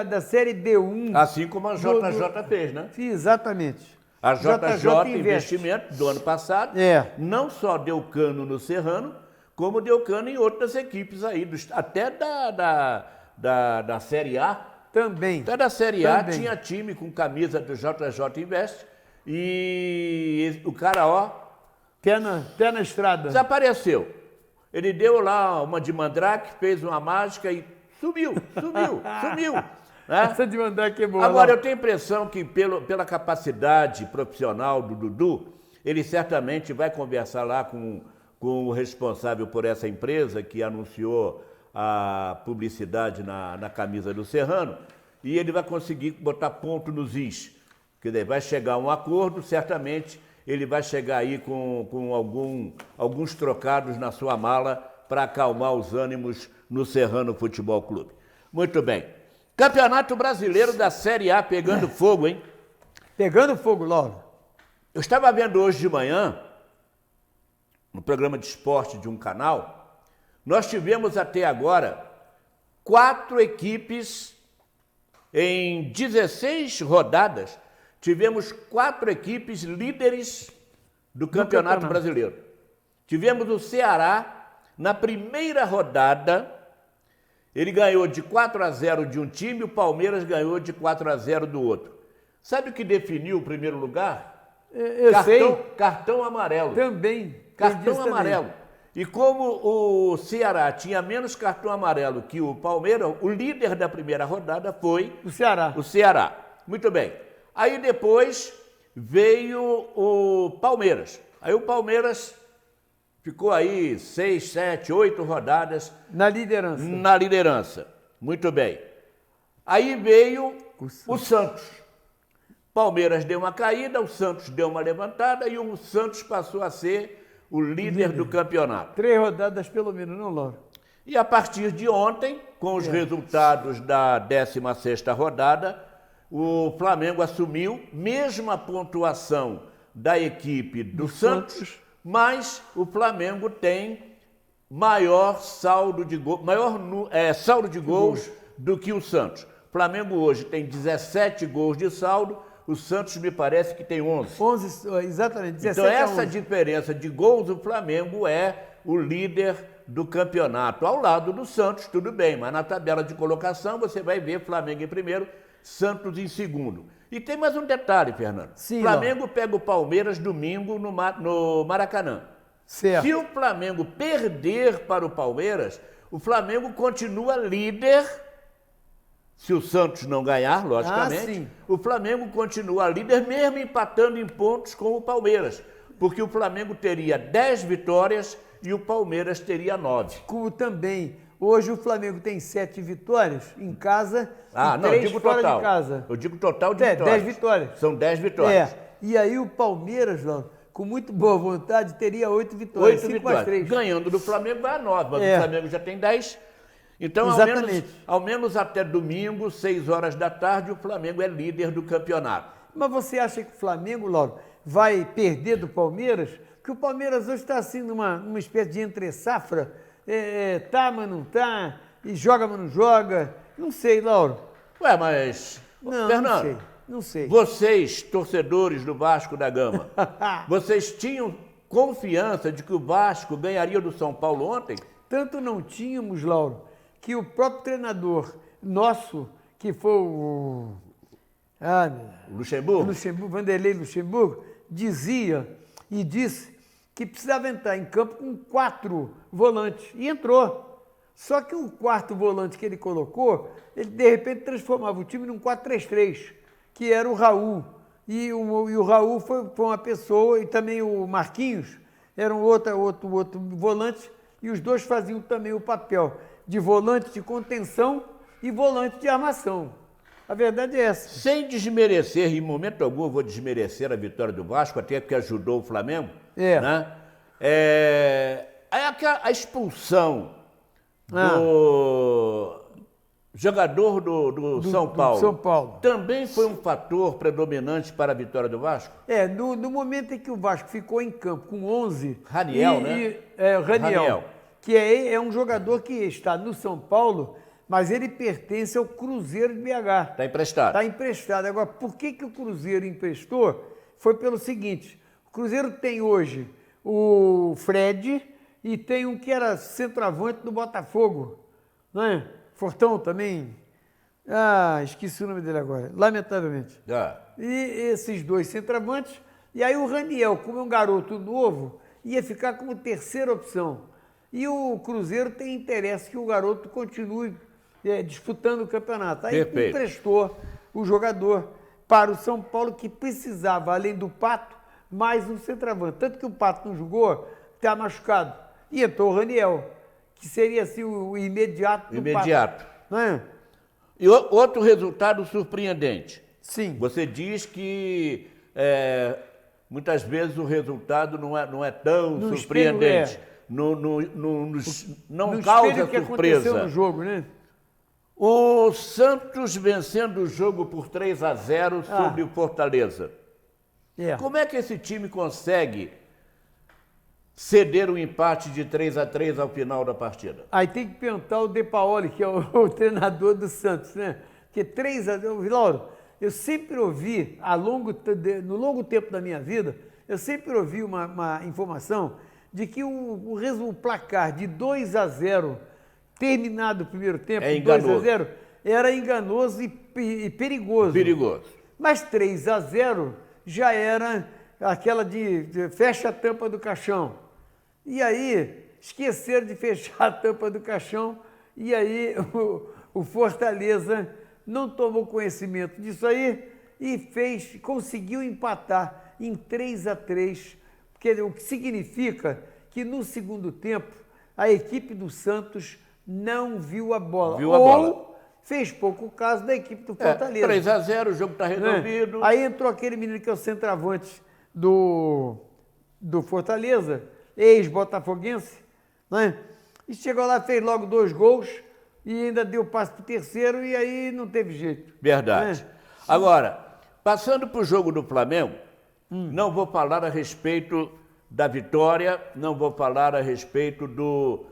da Série B1. Assim como a JJ fez, né? Sim, exatamente. A JJ Investimento, do ano passado, não só deu cano no Serrano, como deu cano em outras equipes aí, até da Série A. Também. Até da Série A tinha time com camisa do JJ Invest e o cara, ó... Pé na estrada. Desapareceu. Ele deu lá uma de mandrake, fez uma mágica e sumiu. Né? Essa de mandrake é boa. Agora, eu tenho a impressão que pela capacidade profissional do Dudu, ele certamente vai conversar lá com o responsável por essa empresa que anunciou a publicidade na camisa do Serrano, e ele vai conseguir botar ponto nos is. Quer dizer, vai chegar a um acordo, certamente ele vai chegar aí com alguns trocados na sua mala para acalmar os ânimos no Serrano Futebol Clube. Muito bem. Campeonato Brasileiro da Série A pegando fogo, hein? Pegando fogo, Lauro. Eu estava vendo hoje de manhã, no programa de esporte de um canal, nós tivemos até agora 4 equipes em 16 rodadas. Tivemos 4 equipes líderes do Campeonato Brasileiro. Tivemos o Ceará, na primeira rodada, ele ganhou de 4-0 de um time, o Palmeiras ganhou de 4-0 do outro. Sabe o que definiu o primeiro lugar? Cartão amarelo. Também. Cartão amarelo. E como o Ceará tinha menos cartão amarelo que o Palmeiras, o líder da primeira rodada foi o Ceará. Muito bem. Aí depois veio o Palmeiras. Aí o Palmeiras Ficou aí 6, 7, 8 rodadas Na liderança. na liderança. Muito bem. Aí veio o Santos. Palmeiras deu uma caída, o Santos deu uma levantada e o Santos passou a ser o líder do campeonato. 3 rodadas pelo menos, não, Lauro? E a partir de ontem, com os resultados da 16ª rodada, o Flamengo assumiu mesma pontuação da equipe do Santos, mas o Flamengo tem maior saldo de gols do que o Santos. O Flamengo hoje tem 17 gols de saldo, o Santos me parece que tem 11. 11, exatamente, 17 Então a essa 11. diferença de gols, o Flamengo é o líder do campeonato. Ao lado do Santos, tudo bem, mas na tabela de colocação você vai ver Flamengo em primeiro, Santos em segundo. E tem mais um detalhe, Fernando. Sim, Flamengo pega o Palmeiras domingo no Maracanã. Certo. Se o Flamengo perder para o Palmeiras, o Flamengo continua líder. Se o Santos não ganhar, logicamente, sim. o Flamengo continua líder, mesmo empatando em pontos com o Palmeiras. Porque o Flamengo teria 10 vitórias e o Palmeiras teria 9. Como também, hoje o Flamengo tem 7 vitórias em casa e Não, 3 eu digo fora total. de casa. Eu digo total de vitórias. 10 vitórias. São 10 vitórias. E aí o Palmeiras, Lauro, com muito boa vontade, teria 8 vitórias. 8 5 às vitórias. 3. Ganhando do Flamengo vai a 9, mas o Flamengo já tem 10. Então, Exatamente. ao menos até domingo, 6 horas da tarde, o Flamengo é líder do campeonato. Mas você acha que o Flamengo, Lauro, vai perder do Palmeiras? Porque o Palmeiras hoje está assim numa espécie de entre-safra. Tá, mas não tá. E joga, mas não joga. Não sei, Lauro. Ué, mas, Não, Fernando, não sei. vocês, torcedores do Vasco da Gama, vocês tinham confiança de que o Vasco ganharia do São Paulo ontem? Tanto não tínhamos, Lauro, que o próprio treinador nosso, que foi o Luxemburgo? Vanderlei Luxemburgo, disse que precisava entrar em campo com 4 volantes. E entrou. Só que o 4º volante que ele colocou, ele de repente transformava o time num 4-3-3, que era o Raul. E o Raul foi uma pessoa, e também o Marquinhos, era um outro volante, e os dois faziam também o papel de volante de contenção e volante de armação. A verdade é essa. Sem desmerecer, em momento algum eu vou desmerecer a vitória do Vasco, até porque ajudou o Flamengo. Né? A expulsão do jogador do São Paulo também foi um fator predominante para a vitória do Vasco? No momento em que o Vasco ficou em campo com 11... Raniel, Raniel, que é um jogador que está no São Paulo, mas ele pertence ao Cruzeiro de BH. Está emprestado. Está emprestado. Agora, por que o Cruzeiro emprestou? Foi pelo seguinte, o Cruzeiro tem hoje o Fred e tem um que era centroavante do Botafogo, não é? Fortão também. Esqueci o nome dele agora, lamentavelmente. E esses 2 centroavantes, e aí o Raniel, como é um garoto novo, ia ficar como terceira opção. E o Cruzeiro tem interesse que o garoto continue disputando o campeonato. Aí emprestou o jogador para o São Paulo, que precisava, além do Pato, mais um centroavante. Tanto que o Pato não jogou, está machucado. E entrou o Raniel, que seria assim o imediato do Pato. Não é? E outro resultado surpreendente. Sim. Você diz que muitas vezes o resultado não é tão surpreendente. Não causa que surpresa. Aconteceu no jogo, né? O Santos vencendo o jogo por 3-0 sobre o Fortaleza. Como é que esse time consegue ceder o empate de 3-3 ao final da partida? Aí tem que perguntar o De Paoli, que é o treinador do Santos, né? Porque 3-0... Lauro, eu sempre ouvi, no longo tempo da minha vida, eu sempre ouvi uma informação de que o placar de 2-0, terminado o primeiro tempo, 2-0, era enganoso e perigoso. Mas 3-0 já era aquela de fecha a tampa do caixão. E aí, esqueceram de fechar a tampa do caixão, e aí o Fortaleza não tomou conhecimento disso aí e conseguiu empatar em 3-3, o que significa que no segundo tempo a equipe do Santos não viu a bola. Viu a bola. Fez pouco caso da equipe do Fortaleza. 3-0, o jogo está resolvido. Aí entrou aquele menino que é o centroavante do Fortaleza, ex-botafoguense, né? E chegou lá, fez logo 2 gols e ainda deu passe para o terceiro e aí não teve jeito. Verdade. Né? Agora, passando para o jogo do Flamengo, não vou falar a respeito da vitória, não vou falar a respeito do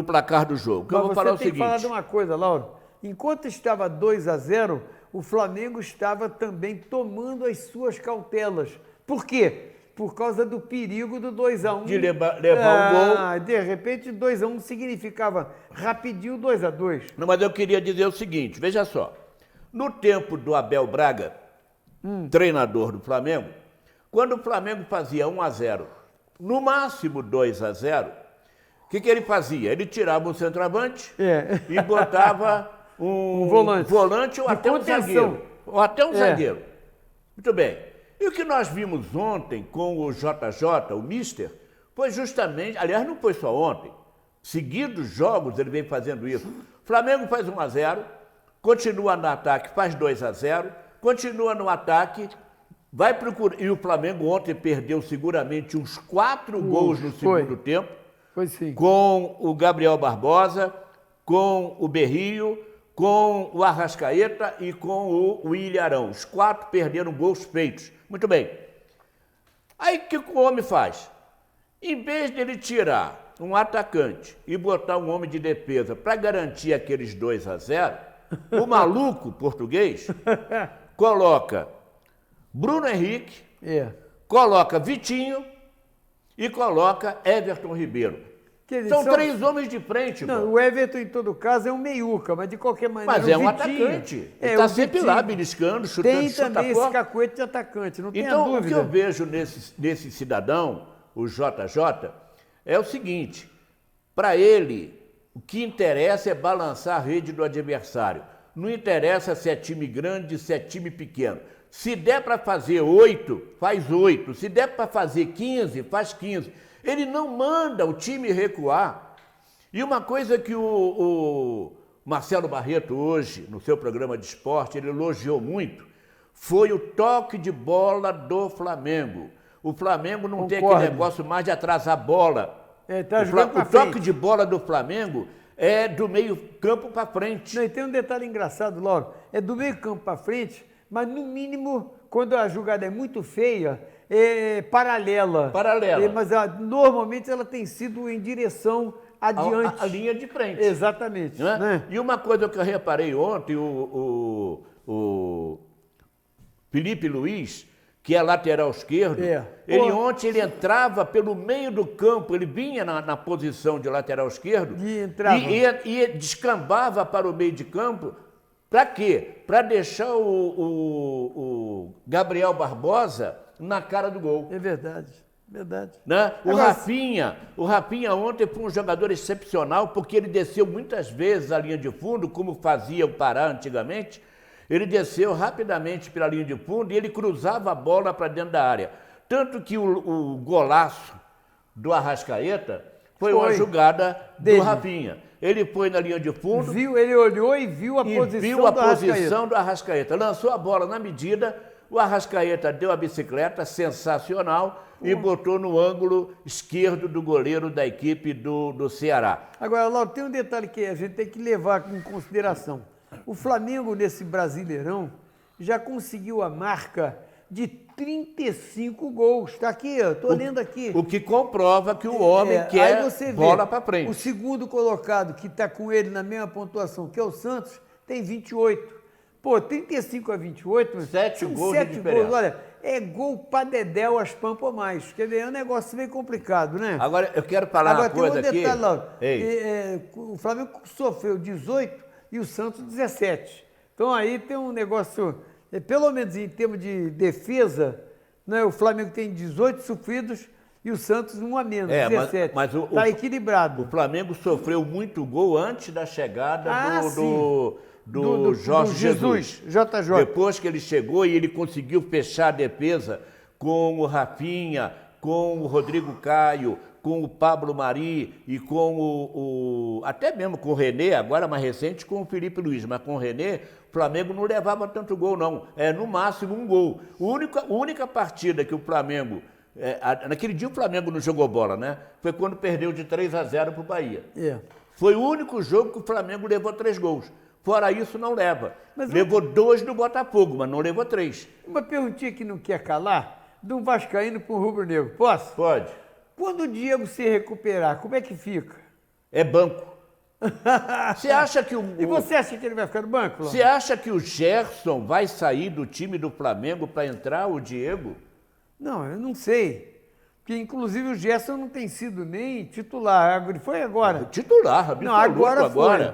placar do jogo. Mas eu vou falar o você tem seguinte. que falar de uma coisa, Lauro. Enquanto estava 2-0, o Flamengo estava também tomando as suas cautelas. Por quê? Por causa do perigo do 2-1. De levar um gol. De repente, 2-1 significava rapidinho 2-2. Não, mas eu queria dizer o seguinte, veja só. No tempo do Abel Braga, treinador do Flamengo, quando o Flamengo fazia 1-0, no máximo 2-0, o que ele fazia? Ele tirava um centroavante e botava um volante ou até um zagueiro. Ou até um zagueiro. Muito bem. E o que nós vimos ontem com o JJ, o Mister, foi justamente, aliás, não foi só ontem, seguidos jogos ele vem fazendo isso. O Flamengo faz 1-0, continua no ataque, faz 2-0, continua no ataque, vai procurar. E o Flamengo ontem perdeu seguramente uns 4 gols no segundo tempo. Foi sim. Com o Gabriel Barbosa, com o Berrio, com o Arrascaeta e com o William Arão. Os 4 perderam gols feitos. Muito bem. Aí o que o homem faz? Em vez de ele tirar um atacante e botar um homem de defesa para garantir aqueles 2-0, o maluco português coloca Bruno Henrique, coloca Vitinho e coloca Everton Ribeiro. São 3 homens de frente. Não, o Everton, em todo caso, é um meiuca, mas de qualquer maneira. Mas é um atacante. Ele está sempre lá, beliscando, chutando. Tem também esse cacuete de atacante, não tem então, dúvida. O que eu vejo nesse cidadão, o JJ, é o seguinte: para ele, o que interessa é balançar a rede do adversário. Não interessa se é time grande, se é time pequeno. Se der para fazer 8, faz 8. Se der para fazer 15, faz 15. Ele não manda o time recuar. E uma coisa que o Marcelo Barreto hoje, no seu programa de esporte, ele elogiou muito, foi o toque de bola do Flamengo. O Flamengo não tem aquele negócio mais de atrasar a bola. O toque de bola do Flamengo é do meio campo para frente. Não, e tem um detalhe engraçado, Lauro. É do meio campo para frente, mas no mínimo, quando a jogada é muito feia, é paralela. Mas normalmente ela tem sido em direção adiante. A linha de frente. Exatamente. Né? E uma coisa que eu reparei ontem, o Felipe Luiz, que é lateral esquerdo, ontem ele entrava pelo meio do campo, ele vinha na posição de lateral esquerdo e descambava para o meio de campo. Para quê? Para deixar o Gabriel Barbosa na cara do gol. É verdade, verdade. Né? O Rafinha ontem foi um jogador excepcional porque ele desceu muitas vezes a linha de fundo, como fazia o Pará antigamente. Ele desceu rapidamente pela linha de fundo e ele cruzava a bola para dentro da área. Tanto que o golaço do Arrascaeta foi uma jogada do Rafinha. Ele foi na linha de fundo. Ele olhou e viu a posição do Arrascaeta. Lançou a bola na medida, o Arrascaeta deu a bicicleta, sensacional, e botou no ângulo esquerdo do goleiro da equipe do Ceará. Agora, Lauro, tem um detalhe que a gente tem que levar em consideração. O Flamengo, nesse Brasileirão, já conseguiu a marca de 35 gols. Está aqui, eu estou lendo aqui. O que comprova que o homem quer bola para frente. O segundo colocado, que está com ele na mesma pontuação, que é o Santos, tem 28. Pô, 35 a 28, 7 gols de diferença. Gols. Olha, é gol para Dedéu, as Pampa mais. Quer dizer, é um negócio meio complicado, né? Agora, eu quero falar uma coisa aqui. Agora, tem um detalhe, Lauro. O Flamengo sofreu 18 e o Santos 17. Então, aí tem um negócio, pelo menos em termos de defesa, né, o Flamengo tem 18 sofridos e o Santos 1 a menos, 17. Mas está equilibrado. O Flamengo sofreu muito gol antes da chegada do Jorge Jesus. JJ. Depois que ele chegou e ele conseguiu fechar a defesa com o Rafinha, com o Rodrigo Caio, com o Pablo Mari e com até mesmo com o René, agora mais recente com o Felipe Luiz, mas com o René, o Flamengo não levava tanto gol não, no máximo um gol. A única partida que o Flamengo, naquele dia o Flamengo não jogou bola, né? Foi quando perdeu de 3-0 para o Bahia. Foi o único jogo que o Flamengo levou 3 gols. Fora isso, não leva. Levou 2 do Botafogo, mas não levou 3. Uma perguntinha que não quer calar, de um vascaíno para um rubro-negro. Posso? Pode. Quando o Diego se recuperar, como é que fica? É banco. Você acha que E você acha que ele vai ficar no banco, Lauro? Você acha que o Gerson vai sair do time do Flamengo para entrar o Diego? Não, eu não sei. Porque, inclusive, o Gerson não tem sido nem titular. Ele foi agora. Titular, absoluto, Não, agora foi.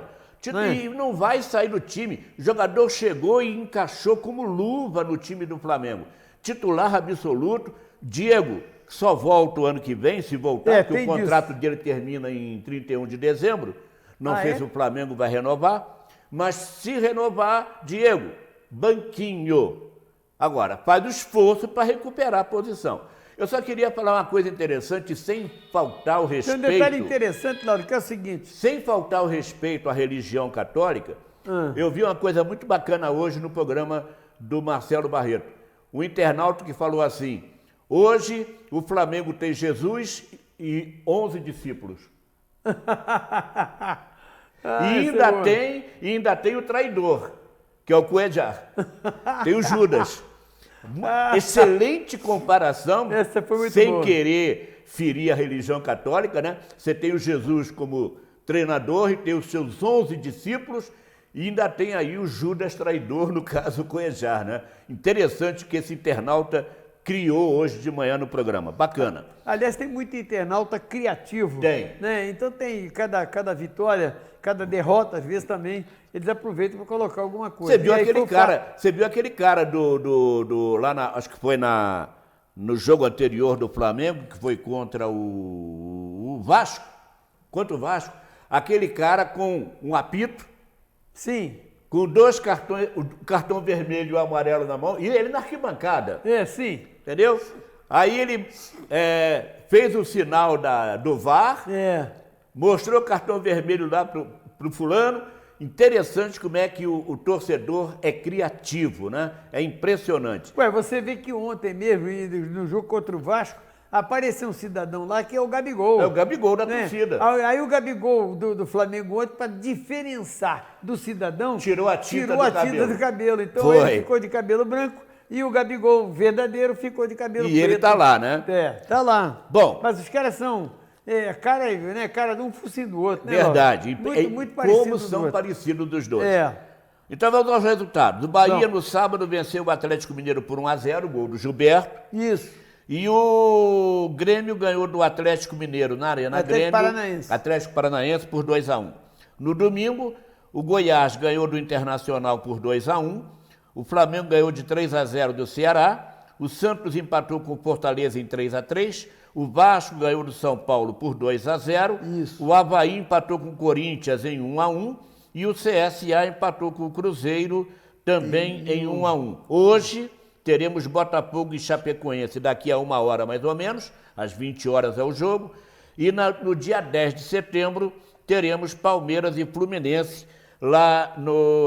E não vai sair do time. O jogador chegou e encaixou como luva no time do Flamengo. Titular absoluto. Diego só volta o ano que vem, se voltar, porque o contrato dele termina em 31 de dezembro. Não sei se o Flamengo vai renovar. Mas se renovar, Diego, banquinho. Agora, faz o esforço para recuperar a posição. Eu só queria falar uma coisa interessante, sem faltar o respeito... Tem um detalhe interessante, Lauro, que é o seguinte... Sem faltar o respeito à religião católica, eu vi uma coisa muito bacana hoje no programa do Marcelo Barreto. Um internauta que falou assim, hoje o Flamengo tem Jesus e 11 discípulos. E ainda tem o traidor, que é o Cuejar. Tem o Judas. Excelente comparação, sem querer ferir a religião católica, né? Você tem o Jesus como treinador e tem os seus 11 discípulos e ainda tem aí o Judas traidor, no caso o Cuejar, né? Interessante que esse internauta criou hoje de manhã no programa. Bacana. Aliás, tem muito internauta criativo. Tem. Né? Então tem cada vitória, cada derrota, às vezes também, eles aproveitam para colocar alguma coisa. Você viu aquele cara lá acho que foi no jogo anterior do Flamengo, que foi contra o Vasco, contra o Vasco, aquele cara com um apito. Sim. Com 2 cartões, o cartão vermelho e o amarelo na mão, e ele na arquibancada. Sim. Entendeu? Aí ele fez o sinal do VAR, mostrou o cartão vermelho lá pro fulano. Interessante como é que o torcedor é criativo, né? É impressionante. Você vê que ontem mesmo, no jogo contra o Vasco, apareceu um cidadão lá que é o Gabigol. É o Gabigol da torcida. Aí o Gabigol do Flamengo ontem, para diferenciar do cidadão, tirou a tinta do cabelo. Então ele ficou de cabelo branco e o Gabigol verdadeiro ficou de cabelo preto. E ele tá lá, né? Tá lá. Bom. Mas os caras são cara de um focinho do outro, né? Verdade. Muito parecido. Como são parecidos dos dois. É. Então vamos aos resultados. O Bahia no sábado venceu o Atlético Mineiro por 1-0, gol do Gilberto. Isso. E o Grêmio ganhou do Atlético Mineiro na Arena Grêmio. Atlético Paranaense por 2-1. No domingo, o Goiás ganhou do Internacional por 2-1. O Flamengo ganhou de 3-0 do Ceará. O Santos empatou com o Fortaleza em 3-3. O Vasco ganhou do São Paulo por 2-0. Isso. O Avaí empatou com o Corinthians em 1-1. E o CSA empatou com o Cruzeiro também em 1-1. Hoje teremos Botafogo e Chapecoense daqui a 1 hora mais ou menos, às 20 horas é o jogo. E no dia 10 de setembro teremos Palmeiras e Fluminense lá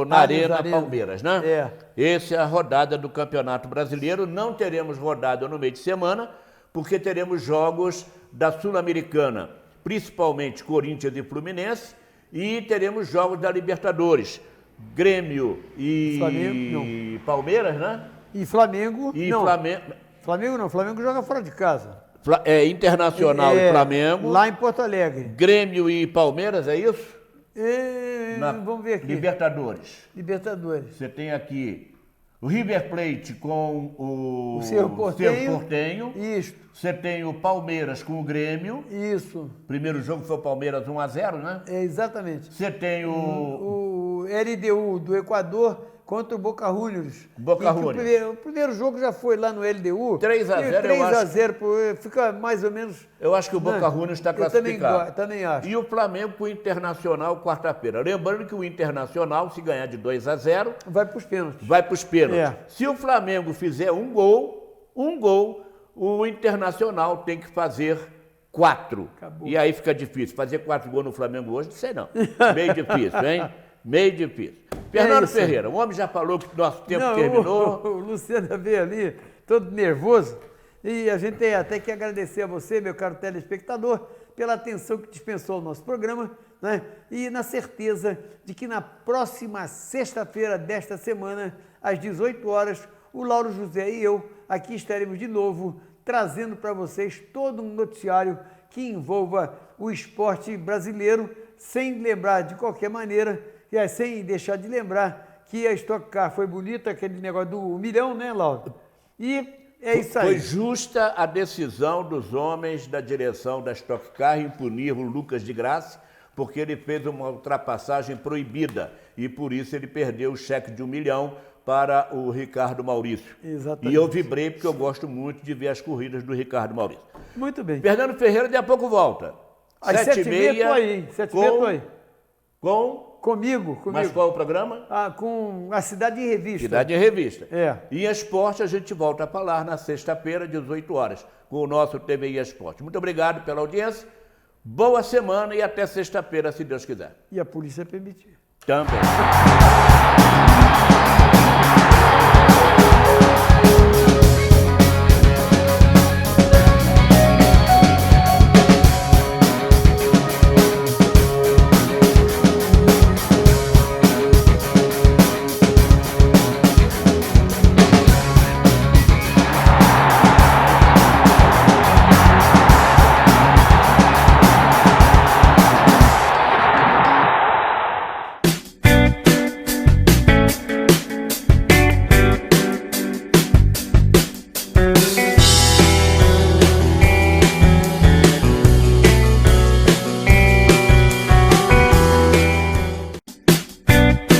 na Arena Palmeiras, né? Essa é a rodada do Campeonato Brasileiro. Não teremos rodada no meio de semana, porque teremos jogos da Sul-Americana, principalmente Corinthians e Fluminense, e teremos jogos da Libertadores, Grêmio e Palmeiras, né? E Flamengo. Flamengo joga fora de casa. Internacional e Flamengo. Lá em Porto Alegre. Grêmio e Palmeiras, é isso? Vamos ver aqui. Libertadores. Você tem aqui o River Plate com o Cerro Porteño. Isso. Você tem o Palmeiras com o Grêmio. Isso. Primeiro jogo foi o Palmeiras 1-0, né? Exatamente. Você tem o LDU do Equador contra o Boca Juniors. O primeiro jogo já foi lá no LDU. 3-0, 3-0, fica mais ou menos... Eu acho que o Boca Juniors está classificado. Eu também acho. E o Flamengo com o Internacional quarta-feira. Lembrando que o Internacional, se ganhar de 2-0... vai para os pênaltis. Se o Flamengo fizer um gol, o Internacional tem que fazer 4. Acabou. E aí fica difícil. Fazer 4 gols no Flamengo hoje, não sei não. Meio difícil, hein? Meio difícil. Fernando Ferreira, o homem já falou que nosso tempo terminou. O Luciano veio ali, todo nervoso. E a gente tem até que agradecer a você, meu caro telespectador, pela atenção que dispensou ao nosso programa, né? E na certeza de que na próxima sexta-feira desta semana, às 18 horas, o Lauro José e eu aqui estaremos de novo trazendo para vocês todo um noticiário que envolva o esporte brasileiro, sem lembrar de qualquer maneira, sem deixar de lembrar que a Stock Car foi bonita, aquele negócio do 1 milhão, né, Lauro? E é isso aí. Foi justa a decisão dos homens da direção da Stock Car em punir o Lucas de Grassi, porque ele fez uma ultrapassagem proibida e por isso ele perdeu o cheque de 1 milhão para o Ricardo Maurício. Exatamente. E eu vibrei porque eu gosto muito de ver as corridas do Ricardo Maurício. Muito bem. Fernando Ferreira daqui a pouco volta. Às 7h30 tô aí. 7h30 tô aí. Comigo. Mas qual é o programa? Com a Cidade em Revista. Cidade em Revista. É. E Esporte a gente volta a falar na sexta-feira, 18 horas, com o nosso TVI Esporte. Muito obrigado pela audiência, boa semana e até sexta-feira, se Deus quiser. E a polícia permitir. Também.